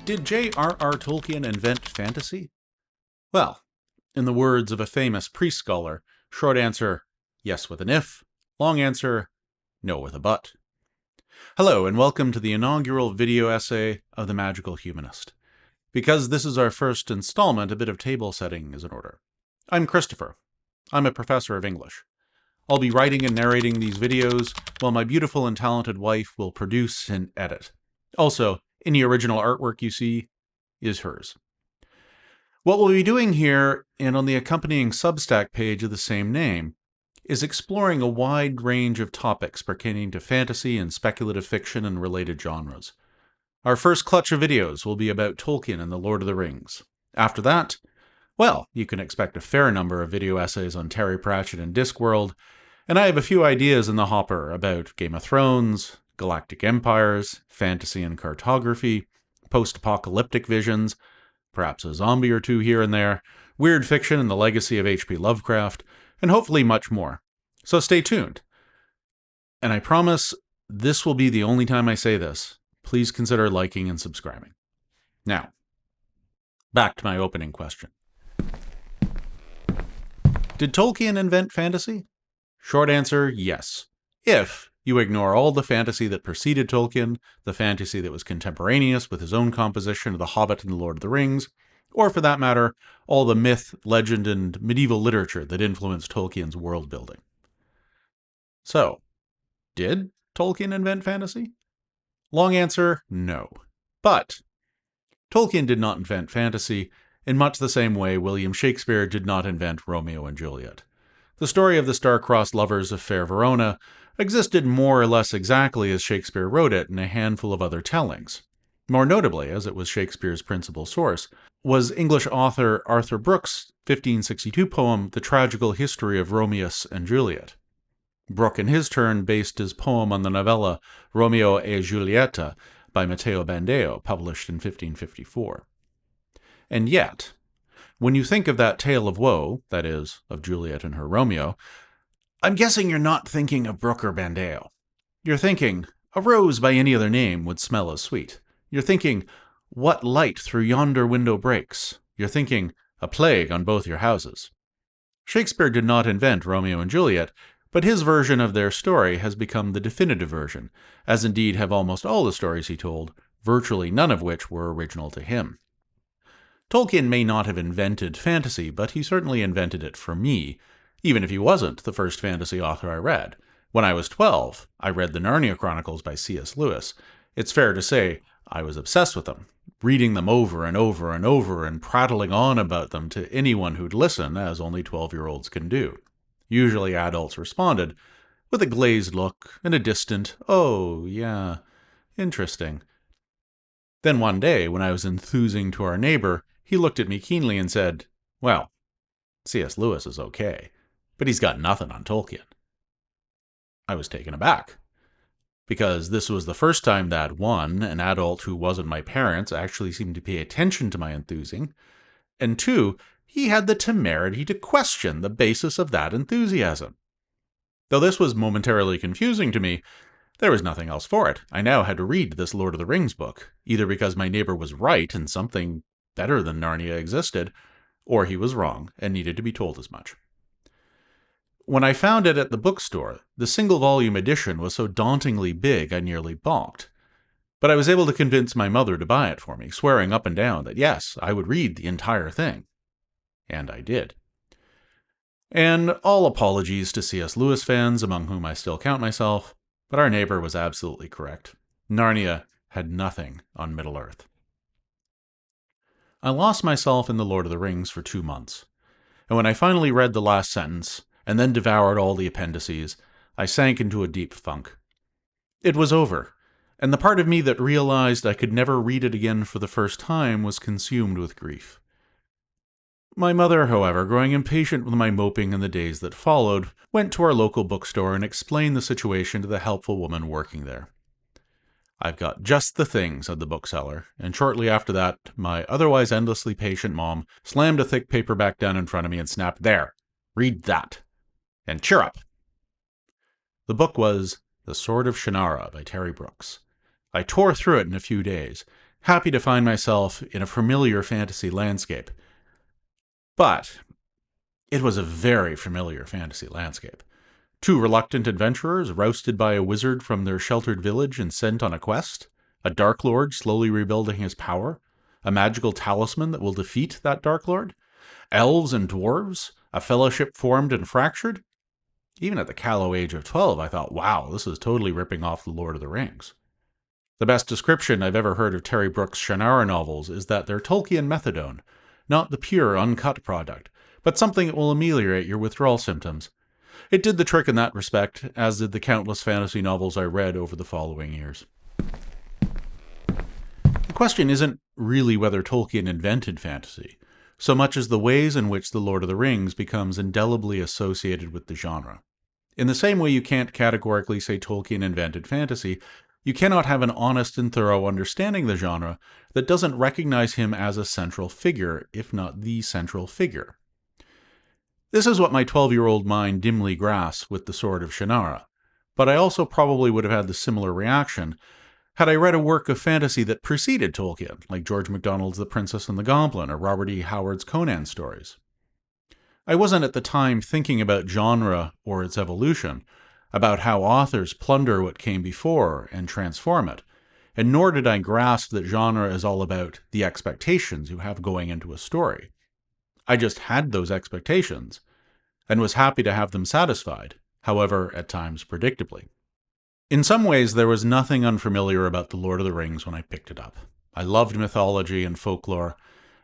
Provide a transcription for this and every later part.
Did J.R.R. Tolkien invent fantasy? Well, in the words of a famous priest scholar, short answer, yes with an if, long answer, no with a but. Hello, and welcome to the inaugural video essay of The Magical Humanist. Because this is our first installment, a bit of table setting is in order. I'm Christopher. I'm a professor of English. I'll be writing and narrating these videos, while my beautiful and talented wife will produce and edit. Also, any original artwork you see is hers. What we'll be doing here, and on the accompanying Substack page of the same name, is exploring a wide range of topics pertaining to fantasy and speculative fiction and related genres. Our first clutch of videos will be about Tolkien and the Lord of the Rings. After that, well, you can expect a fair number of video essays on Terry Pratchett and Discworld, and I have a few ideas in the hopper about Game of Thrones, galactic empires, fantasy and cartography, post-apocalyptic visions, perhaps a zombie or two here and there, weird fiction and the legacy of H.P. Lovecraft, and hopefully much more. So stay tuned. And I promise this will be the only time I say this. Please consider liking and subscribing. Now, back to my opening question. Did Tolkien invent fantasy? Short answer, yes. If you ignore all the fantasy that preceded Tolkien, the fantasy that was contemporaneous with his own composition of The Hobbit and The Lord of the Rings, or for that matter, all the myth, legend, and medieval literature that influenced Tolkien's world building. So, did Tolkien invent fantasy? Long answer, no. But Tolkien did not invent fantasy in much the same way William Shakespeare did not invent Romeo and Juliet. The story of the star-crossed lovers of fair Verona existed more or less exactly as Shakespeare wrote it in a handful of other tellings. More notably, as it was Shakespeare's principal source, was English author Arthur Brooke's 1562 poem The Tragical History of Romeus and Juliet. Brooke, in his turn, based his poem on the novella Romeo e Giulietta by Matteo Bandeo, published in 1554. And yet, when you think of that tale of woe, that is, of Juliet and her Romeo, I'm guessing you're not thinking of Brooke or Bandeo. You're thinking, a rose by any other name would smell as sweet. You're thinking, what light through yonder window breaks? You're thinking, a plague on both your houses. Shakespeare did not invent Romeo and Juliet, but his version of their story has become the definitive version, as indeed have almost all the stories he told, virtually none of which were original to him. Tolkien may not have invented fantasy, but he certainly invented it for me, even if he wasn't the first fantasy author I read. When I was 12, I read the Narnia Chronicles by C.S. Lewis. It's fair to say I was obsessed with them, reading them over and over and over and prattling on about them to anyone who'd listen, as only 12-year-olds can do. Usually adults responded with a glazed look and a distant, oh, yeah, interesting. Then one day, when I was enthusing to our neighbor, he looked at me keenly and said, well, C.S. Lewis is okay, but he's got nothing on Tolkien. I was taken aback, because this was the first time that, one, an adult who wasn't my parents actually seemed to pay attention to my enthusing, and two, he had the temerity to question the basis of that enthusiasm. Though this was momentarily confusing to me, there was nothing else for it. I now had to read this Lord of the Rings book, either because my neighbor was right and something better than Narnia existed, or he was wrong and needed to be told as much. When I found it at the bookstore, the single-volume edition was so dauntingly big I nearly balked. But I was able to convince my mother to buy it for me, swearing up and down that yes, I would read the entire thing. And I did. And all apologies to C.S. Lewis fans, among whom I still count myself, but our neighbor was absolutely correct. Narnia had nothing on Middle-earth. I lost myself in The Lord of the Rings for 2 months, and when I finally read the last sentence, and then devoured all the appendices, I sank into a deep funk. It was over, and the part of me that realized I could never read it again for the first time was consumed with grief. My mother, however, growing impatient with my moping in the days that followed, went to our local bookstore and explained the situation to the helpful woman working there. I've got just the thing, said the bookseller, and shortly after that, my otherwise endlessly patient mom slammed a thick paperback down in front of me and snapped, there, read that, and cheer up. The book was The Sword of Shannara by Terry Brooks. I tore through it in a few days, happy to find myself in a familiar fantasy landscape. But it was a very familiar fantasy landscape. Two reluctant adventurers rousted by a wizard from their sheltered village and sent on a quest, a Dark Lord slowly rebuilding his power, a magical talisman that will defeat that Dark Lord, elves and dwarves, a fellowship formed and fractured. Even at the callow age of 12, I thought, wow, this is totally ripping off The Lord of the Rings. The best description I've ever heard of Terry Brooks' Shannara novels is that they're Tolkien methadone, not the pure, uncut product, but something that will ameliorate your withdrawal symptoms. It did the trick in that respect, as did the countless fantasy novels I read over the following years. The question isn't really whether Tolkien invented fantasy, so much as the ways in which The Lord of the Rings becomes indelibly associated with the genre. In the same way you can't categorically say Tolkien invented fantasy, you cannot have an honest and thorough understanding of the genre that doesn't recognize him as a central figure, if not the central figure. This is what my 12-year-old mind dimly grasped with The Sword of Shannara, but I also probably would have had the similar reaction had I read a work of fantasy that preceded Tolkien, like George MacDonald's The Princess and the Goblin or Robert E. Howard's Conan stories. I wasn't at the time thinking about genre or its evolution, about how authors plunder what came before and transform it, and nor did I grasp that genre is all about the expectations you have going into a story. I just had those expectations, and was happy to have them satisfied, however, at times predictably. In some ways, there was nothing unfamiliar about The Lord of the Rings when I picked it up. I loved mythology and folklore,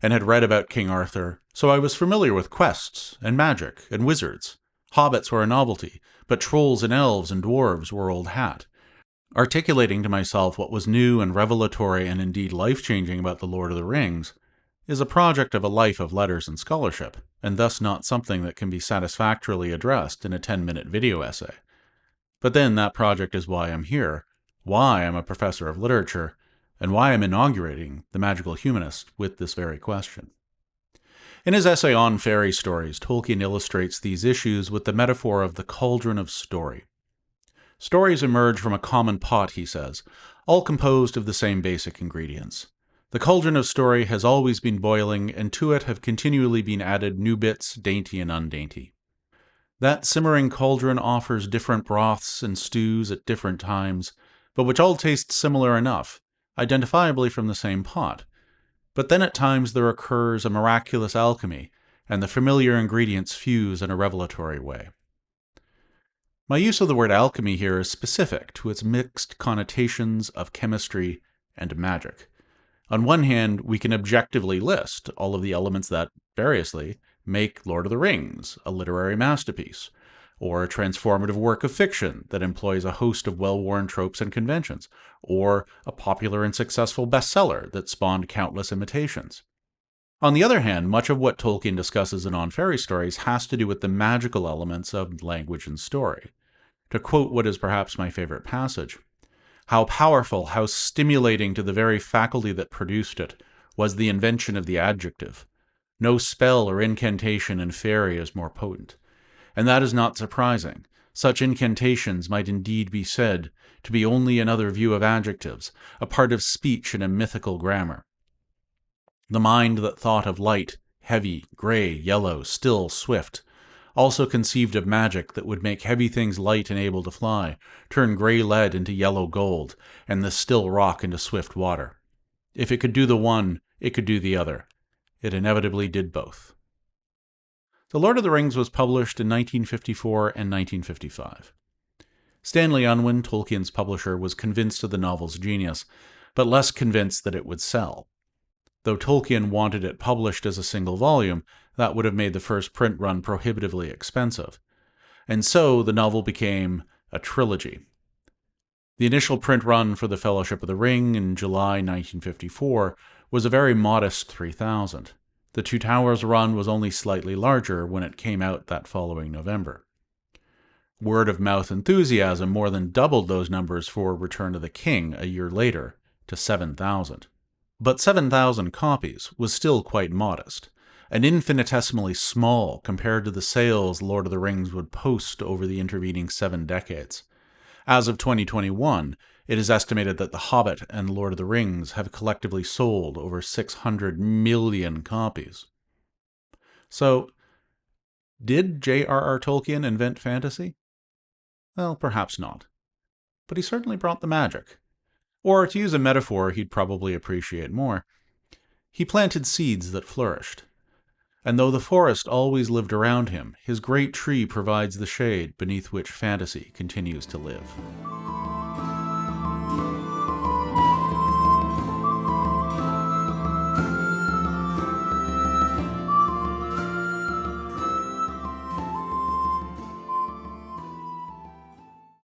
and had read about King Arthur, so I was familiar with quests, and magic, and wizards. Hobbits were a novelty, but trolls and elves and dwarves were old hat. Articulating to myself what was new and revelatory and indeed life-changing about The Lord of the Rings is a project of a life of letters and scholarship, and thus not something that can be satisfactorily addressed in a 10-minute video essay. But then that project is why I'm here, why I'm a professor of literature, and why I'm inaugurating The Magical Humanist with this very question. In his essay on fairy stories, Tolkien illustrates these issues with the metaphor of the cauldron of story. Stories emerge from a common pot, he says, all composed of the same basic ingredients. The cauldron of story has always been boiling, and to it have continually been added new bits, dainty and undainty. That simmering cauldron offers different broths and stews at different times, but which all taste similar enough, identifiably from the same pot. But then at times there occurs a miraculous alchemy, and the familiar ingredients fuse in a revelatory way. My use of the word alchemy here is specific to its mixed connotations of chemistry and magic. On one hand, we can objectively list all of the elements that, variously, make Lord of the Rings a literary masterpiece, or a transformative work of fiction that employs a host of well-worn tropes and conventions, or a popular and successful bestseller that spawned countless imitations. On the other hand, much of what Tolkien discusses in On Fairy Stories has to do with the magical elements of language and story. To quote what is perhaps my favorite passage, "How powerful, how stimulating to the very faculty that produced it, was the invention of the adjective. No spell or incantation in fairy is more potent. And that is not surprising. Such incantations might indeed be said to be only another view of adjectives, a part of speech in a mythical grammar. The mind that thought of light, heavy, gray, yellow, still, swift, also conceived of magic that would make heavy things light and able to fly, turn gray lead into yellow gold, and the still rock into swift water. If it could do the one, it could do the other. It inevitably did both." The Lord of the Rings was published in 1954 and 1955. Stanley Unwin, Tolkien's publisher, was convinced of the novel's genius, but less convinced that it would sell. Though Tolkien wanted it published as a single volume, that would have made the first print run prohibitively expensive. And so the novel became a trilogy. The initial print run for The Fellowship of the Ring in July 1954 was a very modest 3,000. The Two Towers run was only slightly larger when it came out that following November. Word-of-mouth enthusiasm more than doubled those numbers for Return of the King a year later, to 7,000. But 7,000 copies was still quite modest, and infinitesimally small compared to the sales Lord of the Rings would post over the intervening 7 decades. As of 2021, It is estimated that The Hobbit and Lord of the Rings have collectively sold over 600 million copies. So, did J.R.R. Tolkien invent fantasy? Well, perhaps not. But he certainly brought the magic. Or, to use a metaphor he'd probably appreciate more, he planted seeds that flourished. And though the forest always lived around him, his great tree provides the shade beneath which fantasy continues to live.